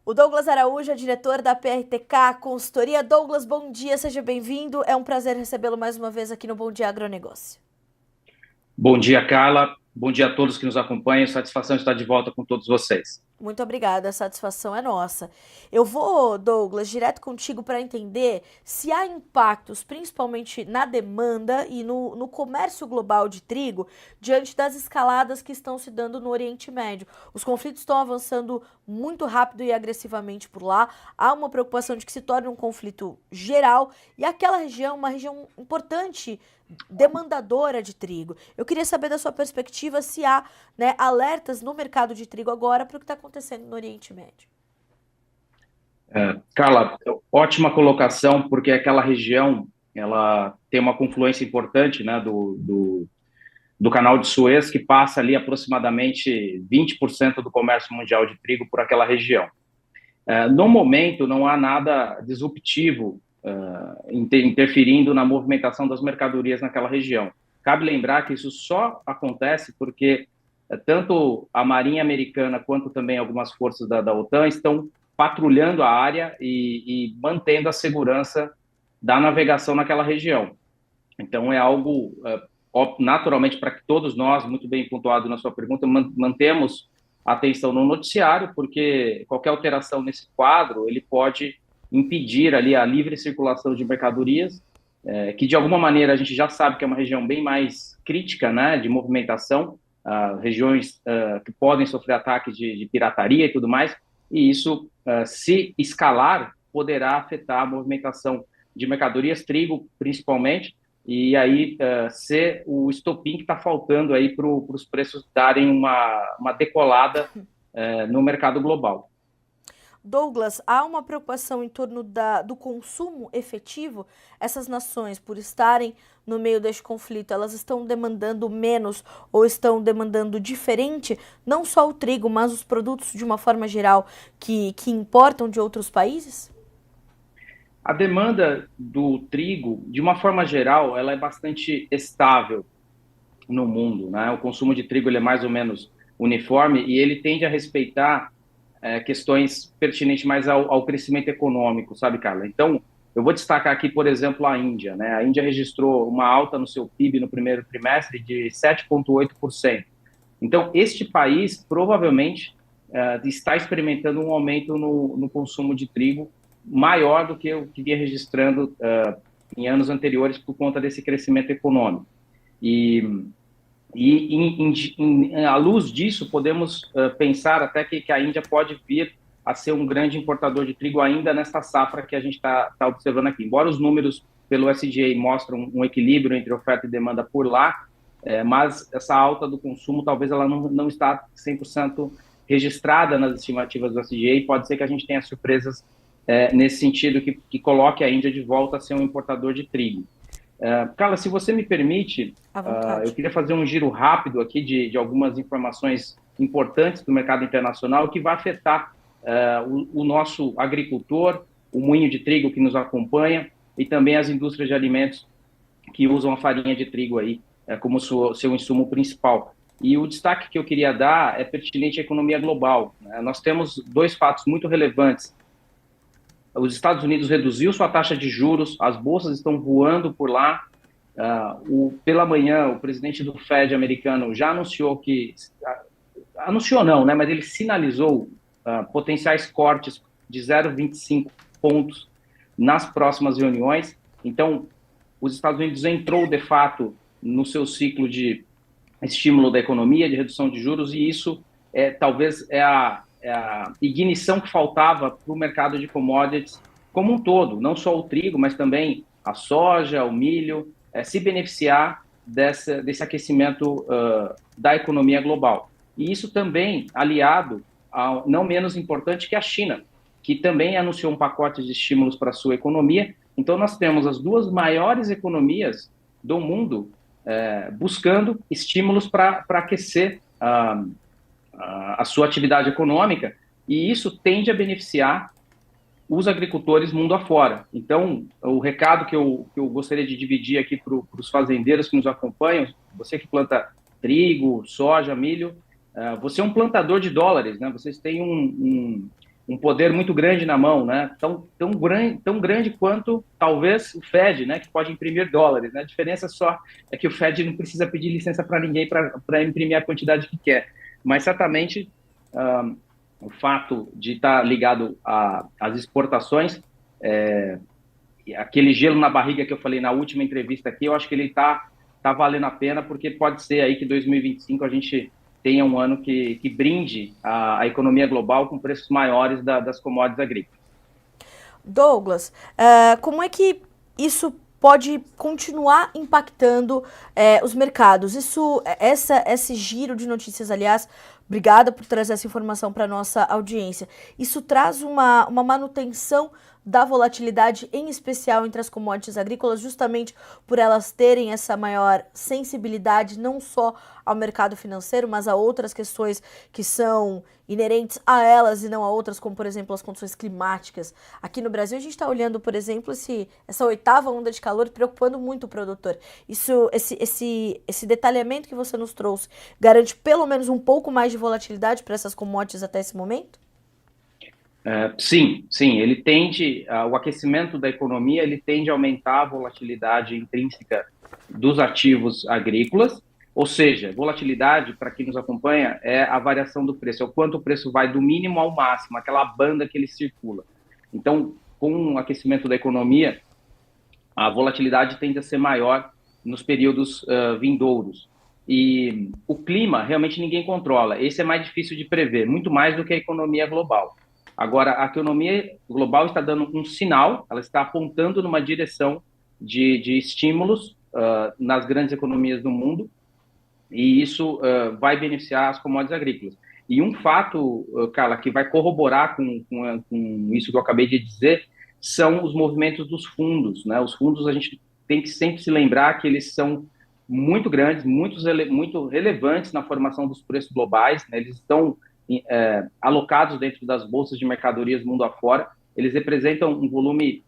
O Douglas Araújo é diretor da PRTK Consultoria. Douglas, bom dia, seja bem-vindo. É um prazer recebê-lo mais uma vez aqui no Bom Dia Agronegócio. Bom dia, Carla. Bom dia a todos que nos acompanham. Satisfação estar de volta com todos vocês. Muito obrigada, a satisfação é nossa. Eu vou, Douglas, direto contigo para entender se há impactos, principalmente na demanda e no comércio global de trigo, diante das escaladas que estão se dando no Oriente Médio. Os conflitos estão avançando muito rápido e agressivamente por lá. Há uma preocupação de que se torne um conflito geral e aquela região, uma região importante, demandadora de trigo. Eu queria saber da sua perspectiva se há, né, alertas no mercado de trigo agora para o que está acontecendo no Oriente Médio. Carla, ótima colocação, porque aquela região ela tem uma confluência importante, né, do canal de Suez, que passa ali aproximadamente 20% do comércio mundial de trigo por aquela região. No momento, não há nada disruptivo interferindo na movimentação das mercadorias naquela região. Cabe lembrar que isso só acontece porque tanto a Marinha Americana quanto também algumas forças da OTAN estão patrulhando a área e mantendo a segurança da navegação naquela região. Então, é algo, naturalmente, para que todos nós, muito bem pontuado na sua pergunta, mantemos atenção no noticiário, porque qualquer alteração nesse quadro, ele pode impedir ali a livre circulação de mercadorias, que de alguma maneira a gente já sabe que é uma região bem mais crítica, né, de movimentação, regiões que podem sofrer ataques de pirataria e tudo mais, e isso, se escalar, poderá afetar a movimentação de mercadorias, trigo principalmente, e aí ser o estopim que está faltando aí para os preços darem uma decolada no mercado global. Douglas, há uma preocupação em torno do consumo efetivo? Essas nações, por estarem no meio deste conflito, elas estão demandando menos ou estão demandando diferente, não só o trigo, mas os produtos de uma forma geral que importam de outros países? A demanda do trigo, de uma forma geral, ela é bastante estável no mundo, né? O consumo de trigo ele é mais ou menos uniforme e ele tende a respeitar questões pertinentes mais ao crescimento econômico, sabe, Carla? Então, eu vou destacar aqui, por exemplo, a Índia, né? A Índia registrou uma alta no seu PIB no primeiro trimestre de 7,8%. Então, este país provavelmente está experimentando um aumento no consumo de trigo maior do que o que vinha registrando em anos anteriores por conta desse crescimento econômico. E à luz disso, podemos pensar até que a Índia pode vir a ser um grande importador de trigo ainda nesta safra que a gente está observando aqui. Embora os números pelo SDA mostram um equilíbrio entre oferta e demanda por lá, mas essa alta do consumo talvez ela não está 100% registrada nas estimativas do SDA e pode ser que a gente tenha surpresas nesse sentido que coloque a Índia de volta a ser um importador de trigo. Carla, se você me permite, À eu vontade. queria fazer um giro rápido aqui de algumas informações importantes do mercado internacional que vai afetar o nosso agricultor, o moinho de trigo que nos acompanha e também as indústrias de alimentos que usam a farinha de trigo aí como seu insumo principal. E o destaque que eu queria dar é pertinente à economia global, né? Nós temos dois fatos muito relevantes. Os Estados Unidos reduziu sua taxa de juros, as bolsas estão voando por lá. Pela manhã, o presidente do Fed americano já anunciou anunciou não, né, mas ele sinalizou potenciais cortes de 0,25 pontos nas próximas reuniões. Então, os Estados Unidos entrou, de fato, no seu ciclo de estímulo da economia, de redução de juros, e isso talvez é a ignição que faltava para o mercado de commodities como um todo, não só o trigo, mas também a soja, o milho, se beneficiar desse aquecimento da economia global. E isso também aliado ao não menos importante que a China, que também anunciou um pacote de estímulos para a sua economia. Então, nós temos as duas maiores economias do mundo buscando estímulos para aquecer a sua atividade econômica, e isso tende a beneficiar os agricultores mundo afora. Então, o recado que eu gostaria de dividir aqui para os fazendeiros que nos acompanham, você que planta trigo, soja, milho, você é um plantador de dólares, né? Vocês têm um poder muito grande na mão, né? Tão grande quanto talvez o Fed, né? Que pode imprimir dólares, né? A diferença só é que o Fed não precisa pedir licença para ninguém para imprimir a quantidade que quer. Mas certamente o fato de estar ligado às exportações, aquele gelo na barriga que eu falei na última entrevista aqui, eu acho que ele tá valendo a pena, porque pode ser aí que 2025 a gente tenha um ano que brinde a economia global com preços maiores das commodities agrícolas. Douglas, como é que isso pode continuar impactando os mercados? Esse giro de notícias, aliás, obrigada por trazer essa informação para a nossa audiência. Isso traz uma manutenção da volatilidade, em especial entre as commodities agrícolas, justamente por elas terem essa maior sensibilidade, não só ao mercado financeiro, mas a outras questões que são inerentes a elas e não a outras, como, por exemplo, as condições climáticas. Aqui no Brasil, a gente está olhando, por exemplo, essa 8ª onda de calor preocupando muito o produtor. Esse detalhamento que você nos trouxe garante pelo menos um pouco mais de volatilidade para essas commodities até esse momento? Sim, ele tende, o aquecimento da economia, ele tende a aumentar a volatilidade intrínseca dos ativos agrícolas, ou seja, volatilidade, para quem nos acompanha, é a variação do preço, é o quanto o preço vai do mínimo ao máximo, aquela banda que ele circula. Então, com o aquecimento da economia, a volatilidade tende a ser maior nos períodos vindouros. E o clima, realmente ninguém controla, esse é mais difícil de prever, muito mais do que a economia global. Agora, a economia global está dando um sinal, ela está apontando numa direção de estímulos nas grandes economias do mundo, e isso vai beneficiar as commodities agrícolas. E um fato, Carla, que vai corroborar com isso que eu acabei de dizer, são os movimentos dos fundos, né? Os fundos, a gente tem que sempre se lembrar que eles são muito grandes, muito relevantes na formação dos preços globais, né? Eles estão alocados dentro das bolsas de mercadorias mundo afora, eles representam um volume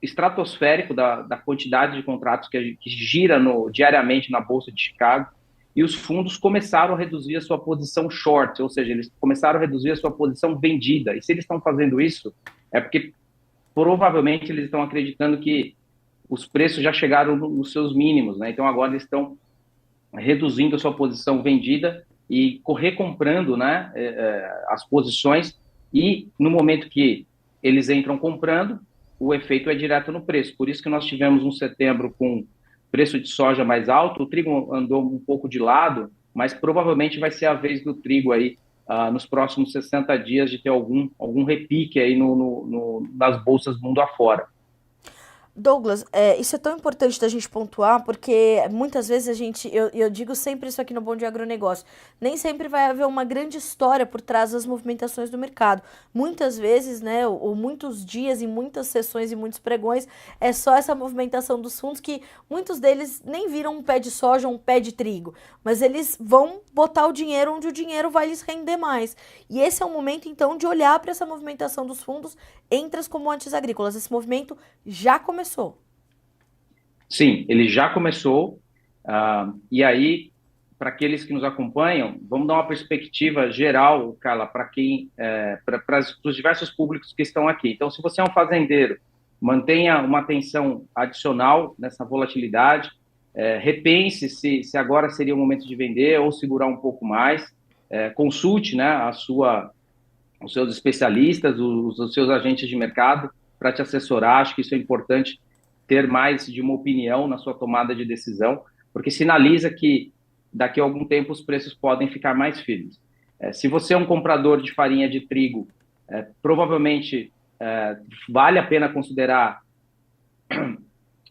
estratosférico da quantidade de contratos que gira diariamente na Bolsa de Chicago, e os fundos começaram a reduzir a sua posição short, ou seja, eles começaram a reduzir a sua posição vendida, e se eles estão fazendo isso, é porque provavelmente eles estão acreditando que os preços já chegaram nos seus mínimos, né? Então agora eles estão reduzindo a sua posição vendida e recomprando, né, as posições, e no momento que eles entram comprando, o efeito é direto no preço. Por isso que nós tivemos um setembro com preço de soja mais alto, o trigo andou um pouco de lado, mas provavelmente vai ser a vez do trigo aí nos próximos 60 dias de ter algum repique aí nas bolsas mundo afora. Douglas, isso é tão importante da gente pontuar, porque muitas vezes eu digo sempre isso aqui no Bom Dia Agronegócio, nem sempre vai haver uma grande história por trás das movimentações do mercado. Muitas vezes, né, ou muitos dias, em muitas sessões e muitos pregões, é só essa movimentação dos fundos que muitos deles nem viram um pé de soja ou um pé de trigo, mas eles vão botar o dinheiro onde o dinheiro vai lhes render mais. E esse é o momento, então, de olhar para essa movimentação dos fundos entre as commodities agrícolas. Esse movimento já começou. Sim, ele já começou, e aí, para aqueles que nos acompanham, vamos dar uma perspectiva geral, Carla, para os diversos públicos que estão aqui. Então, se você é um fazendeiro, mantenha uma atenção adicional nessa volatilidade, repense se agora seria o momento de vender ou segurar um pouco mais, consulte, né, os seus especialistas, os seus agentes de mercado para te assessorar. Acho que isso é importante, ter mais de uma opinião na sua tomada de decisão, porque sinaliza que daqui a algum tempo os preços podem ficar mais firmes. Se você é um comprador de farinha de trigo, provavelmente vale a pena considerar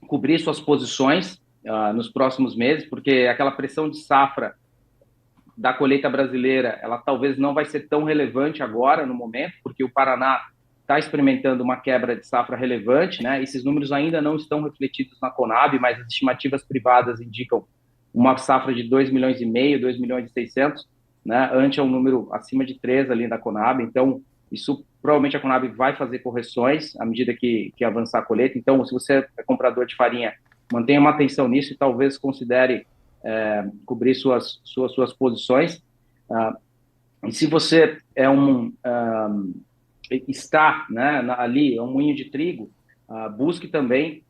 cobrir suas posições nos próximos meses, porque aquela pressão de safra da colheita brasileira, ela talvez não vai ser tão relevante agora, no momento, porque o Paraná está experimentando uma quebra de safra relevante, né? Esses números ainda não estão refletidos na Conab, mas as estimativas privadas indicam uma safra de 2,5 milhões, 2 milhões e 600, né? Ante um número acima de 3 ali da Conab. Então, isso provavelmente a Conab vai fazer correções à medida que avançar a colheita. Então, se você é comprador de farinha, mantenha uma atenção nisso e talvez considere cobrir suas posições. E se você é está, né, ali, é um moinho de trigo, busque também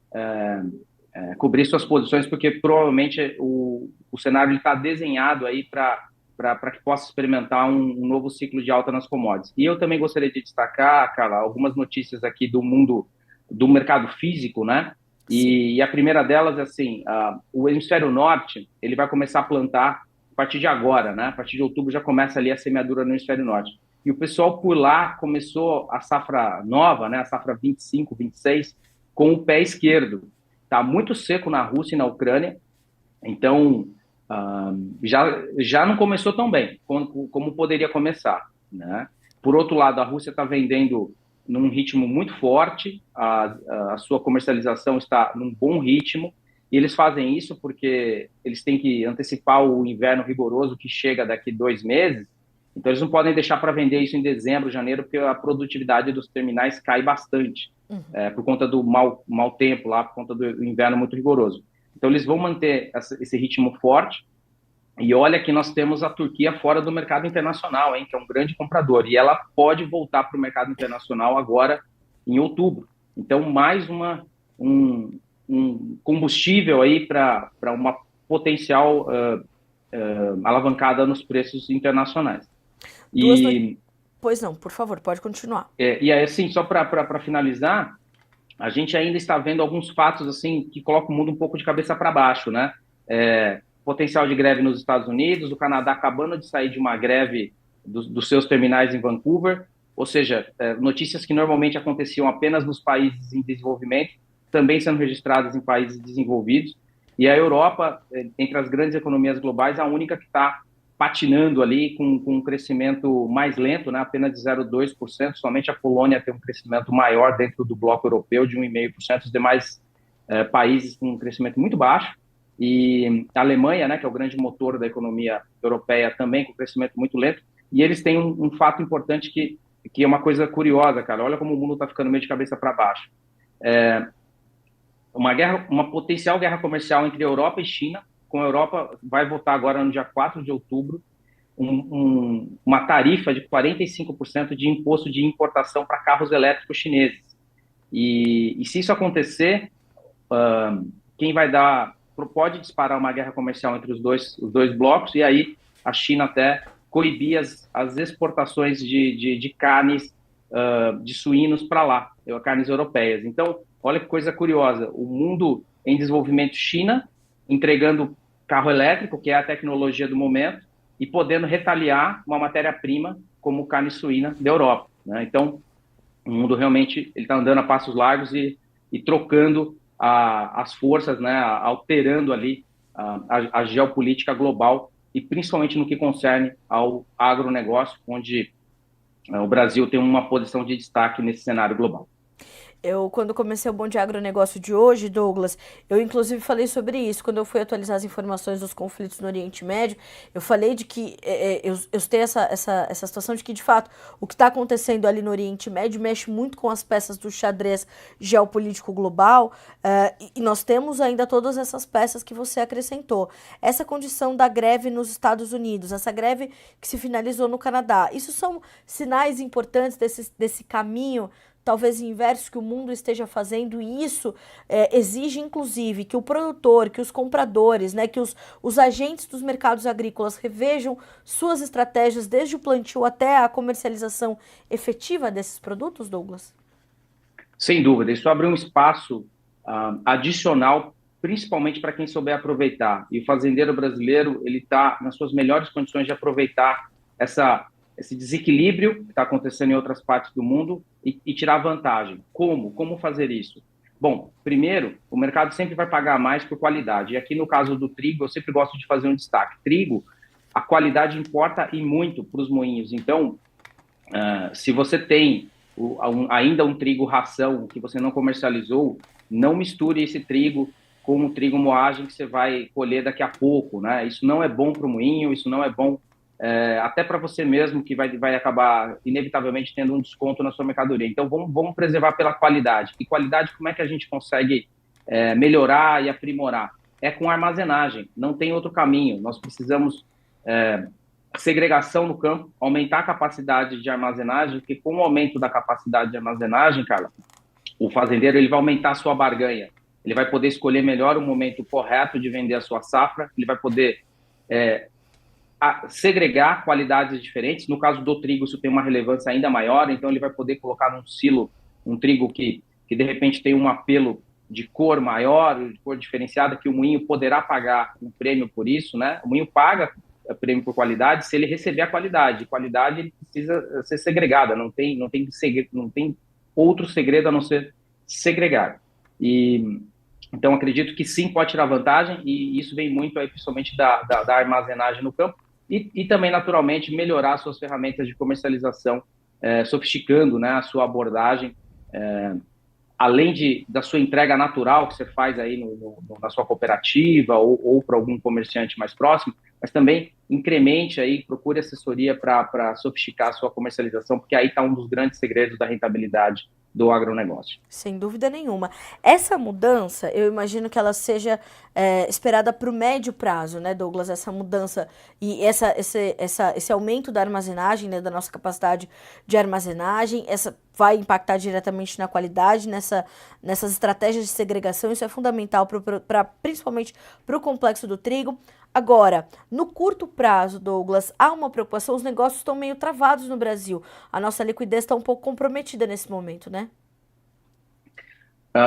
cobrir suas posições, porque provavelmente o cenário está desenhado aí para que possa experimentar um novo ciclo de alta nas commodities. E eu também gostaria de destacar, Carla, algumas notícias aqui do mundo do mercado físico, né? Sim. E a primeira delas é assim, o hemisfério norte, ele vai começar a plantar a partir de agora, né? A partir de outubro já começa ali a semeadura no hemisfério norte. E o pessoal por lá começou a safra nova, né? A safra 25, 26, com o pé esquerdo. Está muito seco na Rússia e na Ucrânia, então já não começou tão bem como poderia começar, né? Por outro lado, a Rússia está vendendo num ritmo muito forte, a sua comercialização está num bom ritmo, e eles fazem isso porque eles têm que antecipar o inverno rigoroso que chega daqui 2 meses, então eles não podem deixar para vender isso em dezembro, janeiro, porque a produtividade dos terminais cai bastante, por conta do mau tempo lá, por conta do inverno muito rigoroso. Então eles vão manter esse ritmo forte, e olha que nós temos a Turquia fora do mercado internacional, hein, que é um grande comprador, e ela pode voltar para o mercado internacional agora em outubro. Então, mais um combustível aí para uma potencial alavancada nos preços internacionais. Duas no... E, Pois não, por favor, pode continuar. e aí, assim, só para finalizar, a gente ainda está vendo alguns fatos assim que colocam o mundo um pouco de cabeça para baixo, né? Potencial de greve nos Estados Unidos, o Canadá acabando de sair de uma greve dos seus terminais em Vancouver, ou seja, notícias que normalmente aconteciam apenas nos países em desenvolvimento, também sendo registradas em países desenvolvidos, e a Europa, entre as grandes economias globais, a única que está patinando ali com um crescimento mais lento, né, apenas de 0,2%, somente a Polônia tem um crescimento maior dentro do bloco europeu de 1,5%, os demais países com um crescimento muito baixo, e a Alemanha, né, que é o grande motor da economia europeia, também com crescimento muito lento, e eles têm um fato importante que é uma coisa curiosa, cara, olha como o mundo está ficando meio de cabeça para baixo. Uma potencial guerra comercial entre Europa e China, com a Europa vai votar agora no dia 4 de outubro uma tarifa de 45% de imposto de importação para carros elétricos chineses. E se isso acontecer, quem vai pode disparar uma guerra comercial entre os dois blocos, e aí a China até coibir as exportações de carnes de suínos para lá, carnes europeias. Então, olha que coisa curiosa, o mundo em desenvolvimento, China entregando carro elétrico, que é a tecnologia do momento, e podendo retaliar uma matéria-prima como carne suína da Europa, né? Então, o mundo realmente ele está andando a passos largos e trocando as forças, né? Alterando ali a geopolítica global, e principalmente no que concerne ao agronegócio, onde o Brasil tem uma posição de destaque nesse cenário global. Quando comecei o Bom Dia Agronegócio de hoje, Douglas, eu inclusive falei sobre isso. Quando eu fui atualizar as informações dos conflitos no Oriente Médio, eu falei de que eu tenho essa situação de que, de fato, o que está acontecendo ali no Oriente Médio mexe muito com as peças do xadrez geopolítico global, e nós temos ainda todas essas peças que você acrescentou. Essa condição da greve nos Estados Unidos, essa greve que se finalizou no Canadá, isso são sinais importantes desse caminho talvez inverso que o mundo esteja fazendo, e isso exige, inclusive, que o produtor, que os compradores, né, que os agentes dos mercados agrícolas revejam suas estratégias desde o plantio até a comercialização efetiva desses produtos, Douglas? Sem dúvida, isso abre um espaço adicional, principalmente para quem souber aproveitar. E o fazendeiro brasileiro ele está nas suas melhores condições de aproveitar esse desequilíbrio que está acontecendo em outras partes do mundo e tirar vantagem. Como? Como fazer isso? Bom, primeiro, o mercado sempre vai pagar mais por qualidade. E aqui no caso do trigo, eu sempre gosto de fazer um destaque. Trigo, a qualidade importa e muito para os moinhos. Então, se você tem ainda um trigo ração que você não comercializou, não misture esse trigo com o trigo moagem que você vai colher daqui a pouco, né? Isso não é bom para o moinho, isso não é bom até para você mesmo, que vai acabar inevitavelmente tendo um desconto na sua mercadoria. Então, vamos preservar pela qualidade. E qualidade, como é que a gente consegue melhorar e aprimorar? É com armazenagem, não tem outro caminho. Nós precisamos segregação no campo, aumentar a capacidade de armazenagem, porque com o aumento da capacidade de armazenagem, cara, o fazendeiro ele vai aumentar a sua barganha, ele vai poder escolher melhor o momento correto de vender a sua safra, ele vai poder segregar qualidades diferentes. No caso do trigo, isso tem uma relevância ainda maior, então ele vai poder colocar num silo um trigo que de repente tem um apelo de cor maior, de cor diferenciada, que o moinho poderá pagar um prêmio por isso, né? O moinho paga prêmio por qualidade se ele receber a qualidade. Qualidade ele precisa ser segregada, não tem outro segredo a não ser segregar. E então acredito que sim, pode tirar vantagem, e isso vem muito aí, principalmente da armazenagem no campo, e também, naturalmente, melhorar suas ferramentas de comercialização, sofisticando, né, a sua abordagem, além da sua entrega natural que você faz aí na sua cooperativa ou para algum comerciante mais próximo, mas também incremente aí, procure assessoria para sofisticar a sua comercialização, porque aí está um dos grandes segredos da rentabilidade do agronegócio. Sem dúvida nenhuma. Essa mudança, eu imagino que ela seja esperada para o médio prazo, né, Douglas? Essa mudança e esse aumento da armazenagem, né, da nossa capacidade de armazenagem, essa vai impactar diretamente na qualidade, nessas estratégias de segregação. Isso é fundamental principalmente para o complexo do trigo. Agora, no curto prazo, Douglas, há uma preocupação, os negócios estão meio travados no Brasil. A nossa liquidez está um pouco comprometida nesse momento, né?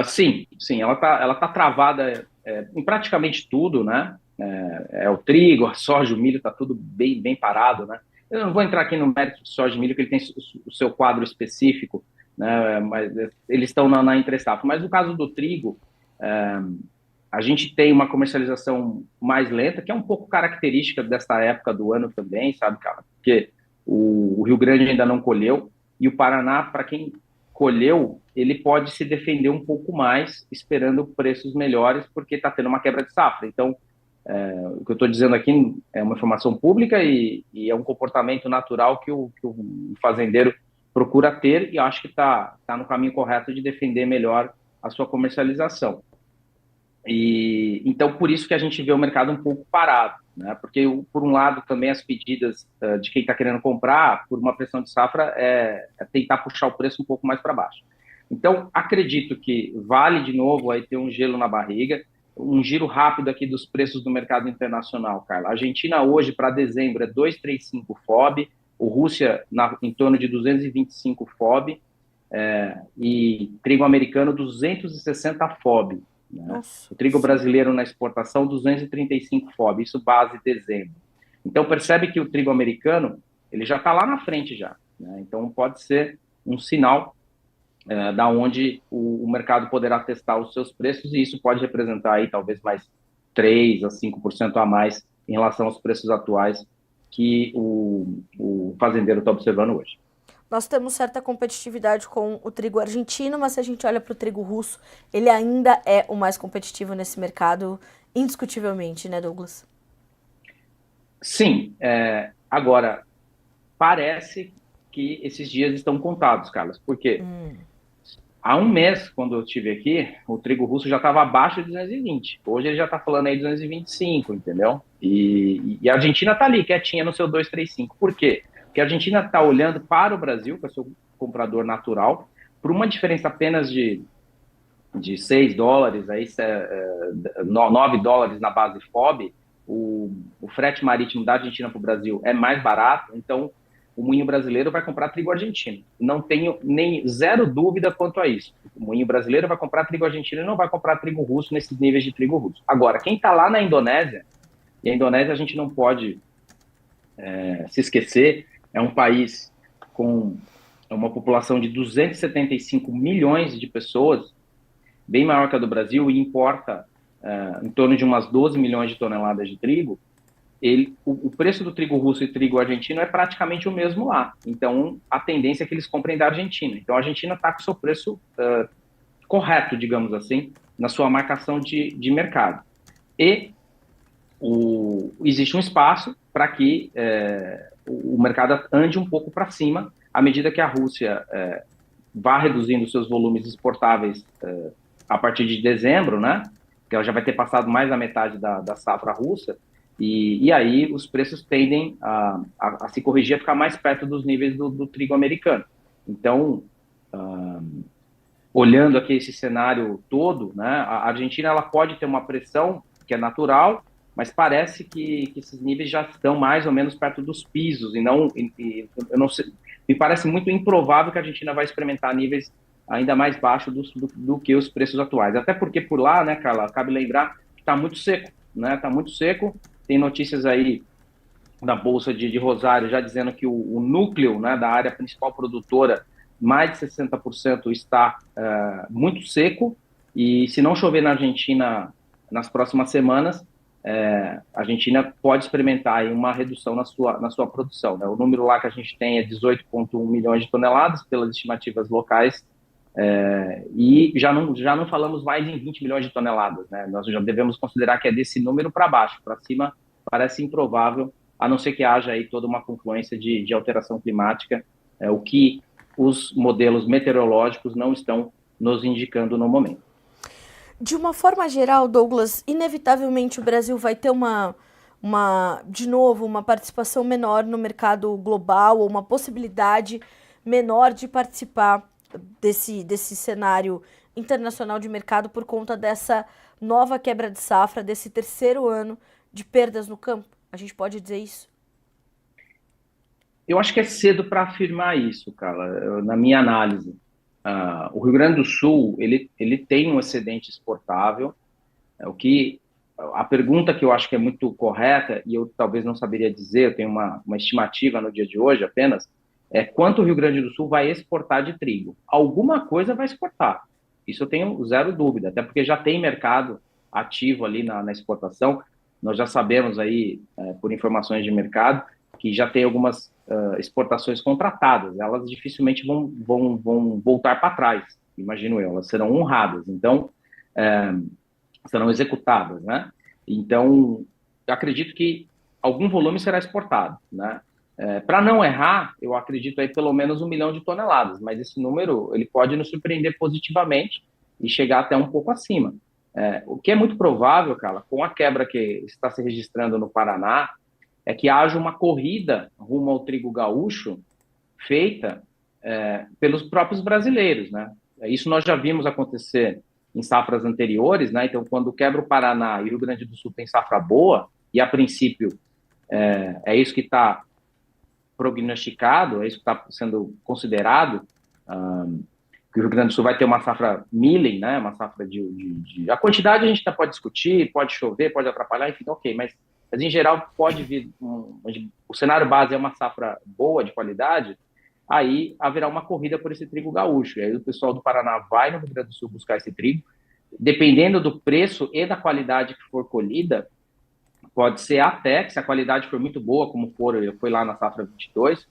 Sim, ela tá travada em praticamente tudo, né? O trigo, a soja, o milho, está tudo bem, bem parado, né? Eu não vou entrar aqui no mérito de soja e milho, que ele tem o seu quadro específico, né? Mas eles estão na entre safra. Mas no caso do trigo, a gente tem uma comercialização mais lenta, que é um pouco característica desta época do ano também, sabe, cara? Porque o Rio Grande ainda não colheu, e o Paraná, para quem colheu, ele pode se defender um pouco mais, esperando preços melhores, porque está tendo uma quebra de safra. Então, o que eu estou dizendo aqui é uma informação pública e é um comportamento natural que o fazendeiro procura ter, e acho que está no caminho correto de defender melhor a sua comercialização. E então, por isso que a gente vê o mercado um pouco parado, né? Porque, por um lado, também as pedidas de quem está querendo comprar, por uma pressão de safra, é tentar puxar o preço um pouco mais para baixo. Então, acredito que vale, de novo, aí ter um gelo na barriga, um giro rápido aqui dos preços do mercado internacional, Carla. A Argentina hoje, para dezembro, é 235 FOB, o Rússia em torno de 225 FOB, e trigo americano 260 FOB. Né? O trigo brasileiro na exportação, 235 FOB, isso base dezembro. Então, percebe que o trigo americano ele já está lá na frente já. Né? Então, pode ser um sinal da onde o mercado poderá testar os seus preços, e isso pode representar aí talvez mais 3 a 5% a mais em relação aos preços atuais que o fazendeiro está observando hoje. Nós temos certa competitividade com o trigo argentino, mas se a gente olha para o trigo russo, ele ainda é o mais competitivo nesse mercado, indiscutivelmente, né, Douglas? Sim. Agora, parece que esses dias estão contados, Carlos. Por quê? Há um mês, quando eu estive aqui, o trigo russo já estava abaixo de 220. Hoje ele já está falando aí de 225, entendeu? E a Argentina está ali, quietinha no seu 235. Por quê? Porque a Argentina está olhando para o Brasil, que é o seu comprador natural, por uma diferença apenas de $6, aí, $9 na base FOB, o frete marítimo da Argentina para o Brasil é mais barato, então o moinho brasileiro vai comprar trigo argentino. Não tenho zero dúvida quanto a isso. O moinho brasileiro vai comprar trigo argentino e não vai comprar trigo russo nesses níveis de trigo russo. Agora, quem está lá na Indonésia, e a Indonésia a gente não pode se esquecer, é um país com uma população de 275 milhões de pessoas, bem maior que a do Brasil, e importa em torno de umas 12 milhões de toneladas de trigo. O preço do trigo russo e trigo argentino é praticamente o mesmo lá. Então, a tendência é que eles comprem da Argentina. Então, a Argentina está com o seu preço correto, digamos assim, na sua marcação de mercado. E existe um espaço para que o mercado ande um pouco para cima, à medida que a Rússia vá reduzindo seus volumes exportáveis a partir de dezembro, né? Que ela já vai ter passado mais da metade da safra russa. e aí os preços tendem a se corrigir, a ficar mais perto dos níveis do trigo americano. Então, olhando aqui esse cenário todo, né, a Argentina ela pode ter uma pressão que é natural, mas parece que esses níveis já estão mais ou menos perto dos pisos, e não, eu não sei, me parece muito improvável que a Argentina vai experimentar níveis ainda mais baixos do que os preços atuais. Até porque por lá, né, Carla, cabe lembrar que está muito seco, né? Está muito seco. Tem notícias aí da Bolsa de Rosário já dizendo que o núcleo, né, da área principal produtora, mais de 60% está muito seco, e se não chover na Argentina nas próximas semanas, a Argentina pode experimentar aí uma redução na sua produção, né? O número lá que a gente tem é 18,1 milhões de toneladas, pelas estimativas locais, e já não falamos mais em 20 milhões de toneladas, né? Nós já devemos considerar que é desse número para baixo, para cima parece improvável, a não ser que haja aí toda uma confluência de alteração climática, o que os modelos meteorológicos não estão nos indicando no momento. De uma forma geral, Douglas, inevitavelmente o Brasil vai ter de novo, uma participação menor no mercado global, ou uma possibilidade menor de participar desse cenário internacional de mercado por conta dessa nova quebra de safra, desse terceiro ano de perdas no campo. A gente pode dizer isso? Eu acho que é cedo para afirmar isso, cara, na minha análise. O Rio Grande do Sul, ele tem um excedente exportável, o que a pergunta que eu acho que é muito correta, e eu talvez não saberia dizer, eu tenho uma estimativa no dia de hoje apenas, é quanto o Rio Grande do Sul vai exportar de trigo. Alguma coisa vai exportar, isso eu tenho zero dúvida, até porque já tem mercado ativo ali na exportação. Nós já sabemos aí, por informações de mercado, que já tem algumas exportações contratadas, elas dificilmente vão voltar para trás, imagino eu, elas serão honradas, então serão executadas, né? Então, eu acredito que algum volume será exportado, né? Para não errar, eu acredito aí pelo menos 1 milhão de toneladas, mas esse número ele pode nos surpreender positivamente e chegar até um pouco acima. O que é muito provável, cara, com a quebra que está se registrando no Paraná, é que haja uma corrida rumo ao trigo gaúcho feita pelos próprios brasileiros, né? Isso nós já vimos acontecer em safras anteriores, né? Então, quando quebra o Paraná e o Rio Grande do Sul tem safra boa, e a princípio é isso que está prognosticado, é isso que está sendo considerado, que o Rio Grande do Sul vai ter uma safra milling, né? Uma safra a quantidade a gente ainda pode discutir, pode chover, pode atrapalhar, enfim, ok, mas em geral pode vir, o cenário base é uma safra boa, de qualidade, aí haverá uma corrida por esse trigo gaúcho, e aí o pessoal do Paraná vai no Rio Grande do Sul buscar esse trigo, dependendo do preço e da qualidade que for colhida, pode ser até, que se a qualidade for muito boa, como foi lá na safra 22,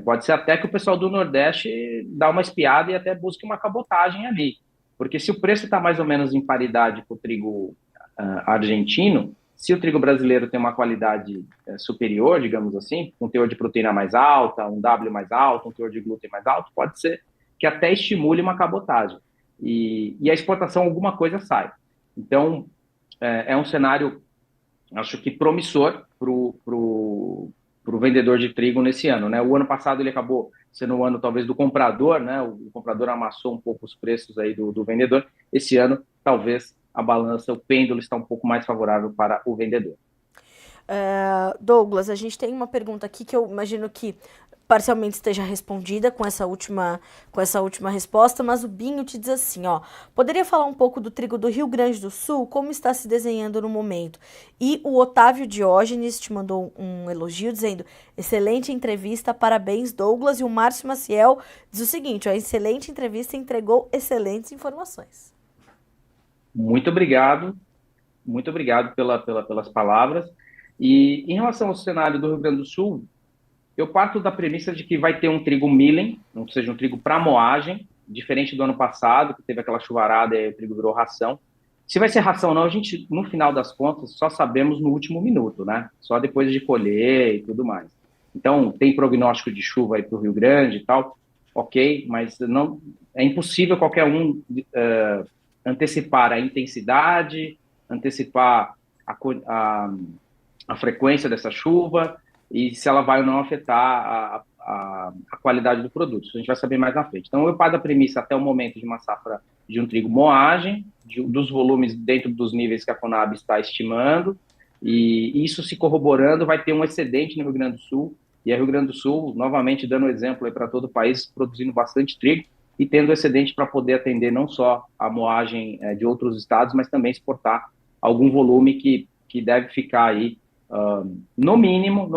pode ser até que o pessoal do Nordeste dá uma espiada e até busque uma cabotagem ali, porque se o preço está mais ou menos em paridade com o trigo argentino, se o trigo brasileiro tem uma qualidade superior, digamos assim, um teor de proteína mais alta, um W mais alto, um teor de glúten mais alto, pode ser que até estimule uma cabotagem. E a exportação, alguma coisa sai. Então, é um cenário, acho que promissor para o vendedor de trigo nesse ano, né? O ano passado ele acabou sendo um ano talvez do comprador, né? O comprador amassou um pouco os preços aí do vendedor. Esse ano, talvez a balança, o pêndulo está um pouco mais favorável para o vendedor. Douglas, a gente tem uma pergunta aqui que eu imagino que parcialmente esteja respondida com essa última resposta, mas o Binho te diz assim, ó, poderia falar um pouco do trigo do Rio Grande do Sul, como está se desenhando no momento? E o Otávio Diógenes te mandou um elogio dizendo, excelente entrevista, parabéns Douglas, e o Márcio Maciel diz o seguinte, ó, excelente entrevista, entregou excelentes informações. Muito obrigado pelas palavras. E em relação ao cenário do Rio Grande do Sul, eu parto da premissa de que vai ter um trigo milling, ou seja, um trigo para moagem, diferente do ano passado, que teve aquela chuvarada e o trigo virou ração. Se vai ser ração ou não, a gente, no final das contas, só sabemos no último minuto, né? Só depois de colher e tudo mais. Então, tem prognóstico de chuva aí para o Rio Grande e tal, ok, mas não, é impossível qualquer um antecipar a intensidade, antecipar a frequência dessa chuva e se ela vai ou não afetar a qualidade do produto. Isso a gente vai saber mais na frente. Então, eu paro da premissa até o momento de uma safra de um trigo moagem, dos volumes dentro dos níveis que a Conab está estimando, e isso se corroborando, vai ter um excedente no Rio Grande do Sul, e a Rio Grande do Sul, novamente dando exemplo para todo o país, produzindo bastante trigo e tendo excedente para poder atender não só a moagem de outros estados, mas também exportar algum volume que deve ficar aí, no mínimo,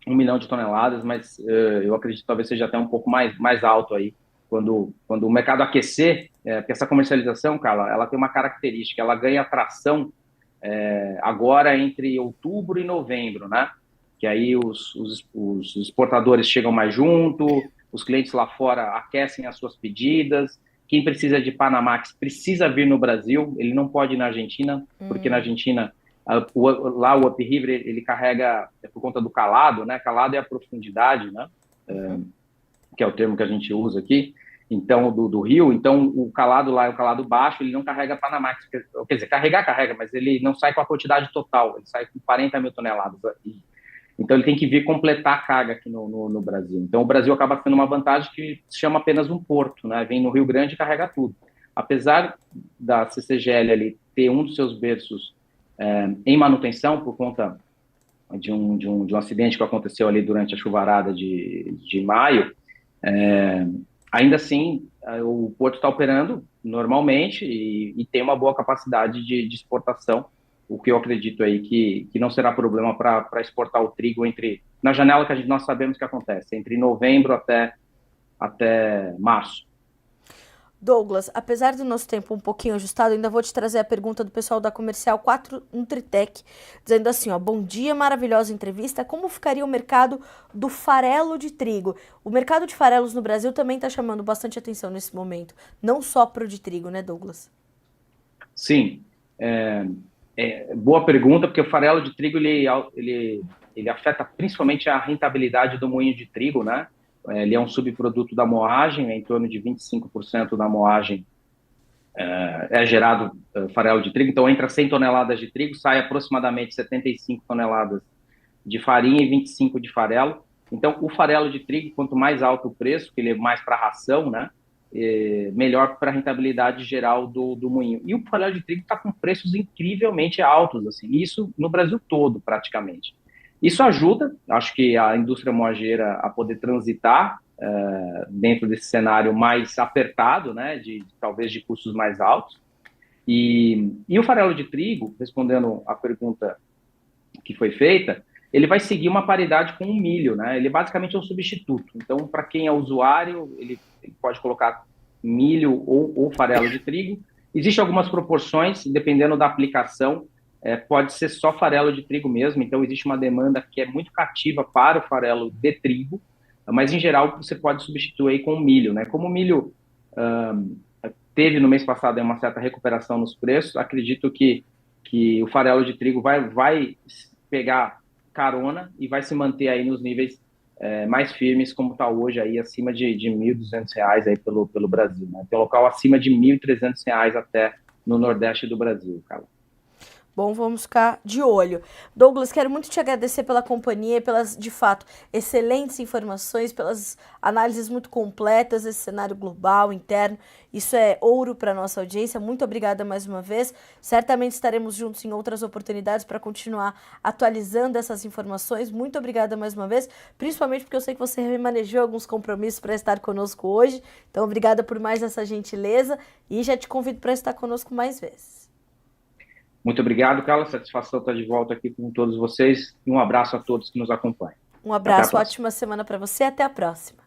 1 milhão de toneladas, mas eu acredito que talvez seja até um pouco mais alto aí, quando o mercado aquecer, porque essa comercialização, Carla, ela tem uma característica, ela ganha tração agora entre outubro e novembro, né? Que aí os exportadores chegam mais junto, os clientes lá fora aquecem as suas pedidas, quem precisa de Panamax precisa vir no Brasil, ele não pode ir na Argentina, porque na Argentina, lá o upriver, ele carrega, por conta do calado, né? Calado é a profundidade, né? Que é o termo que a gente usa aqui, então, do rio. Então, o calado lá é o calado baixo, ele não carrega Panamax, quer dizer, carrega, mas ele não sai com a quantidade total, ele sai com 40 mil toneladas. Então, ele tem que vir completar a carga aqui no Brasil. Então, o Brasil acaba tendo uma vantagem que se chama apenas um porto, né? Vem no Rio Grande e carrega tudo. Apesar da CCGL ali ter um dos seus berços em manutenção por conta de um acidente que aconteceu ali durante a chuvarada de maio, ainda assim, o porto está operando normalmente e tem uma boa capacidade de exportação, o que eu acredito aí que não será problema para exportar o trigo na janela que nós sabemos que acontece, entre novembro até março. Douglas, apesar do nosso tempo um pouquinho ajustado, ainda vou te trazer a pergunta do pessoal da Comercial 4 Nutritec, dizendo assim, ó, bom dia, maravilhosa entrevista, como ficaria o mercado do farelo de trigo? O mercado de farelos no Brasil também está chamando bastante atenção nesse momento, não só pro de trigo, né, Douglas? Sim, boa pergunta, porque o farelo de trigo, ele afeta principalmente a rentabilidade do moinho de trigo, né? Ele é um subproduto da moagem, em torno de 25% da moagem é gerado farelo de trigo. Então, entra 100 toneladas de trigo, sai aproximadamente 75 toneladas de farinha e 25 de farelo. Então, o farelo de trigo, quanto mais alto o preço, que ele é mais para ração, né, melhor para a rentabilidade geral do moinho. E o farelo de trigo está com preços incrivelmente altos, assim, isso no Brasil todo, praticamente. Isso ajuda, acho que a indústria moageira a poder transitar dentro desse cenário mais apertado, né, talvez de custos mais altos. E o farelo de trigo, respondendo a pergunta que foi feita, ele vai seguir uma paridade com o milho, né? Ele basicamente é um substituto. Então, para quem é usuário, ele pode colocar milho ou farelo de trigo. Existem algumas proporções, dependendo da aplicação, pode ser só farelo de trigo mesmo, então existe uma demanda que é muito cativa para o farelo de trigo, mas em geral você pode substituir com o milho, né? Como o milho teve no mês passado uma certa recuperação nos preços, acredito que o farelo de trigo vai pegar carona e vai se manter aí nos níveis mais firmes, como está hoje, aí acima de R$ 1.200 aí pelo Brasil, né? Tem local acima de R$ 1.300 até no Nordeste do Brasil, cara. Bom, vamos ficar de olho. Douglas, quero muito te agradecer pela companhia e pelas, de fato, excelentes informações, pelas análises muito completas desse cenário global, interno. Isso é ouro para a nossa audiência. Muito obrigada mais uma vez. Certamente estaremos juntos em outras oportunidades para continuar atualizando essas informações. Muito obrigada mais uma vez, principalmente porque eu sei que você remanejou alguns compromissos para estar conosco hoje. Então, obrigada por mais essa gentileza e já te convido para estar conosco mais vezes. Muito obrigado, Carla. Satisfação estar de volta aqui com todos vocês e um abraço a todos que nos acompanham. Um abraço, ótima semana para você. Até a próxima.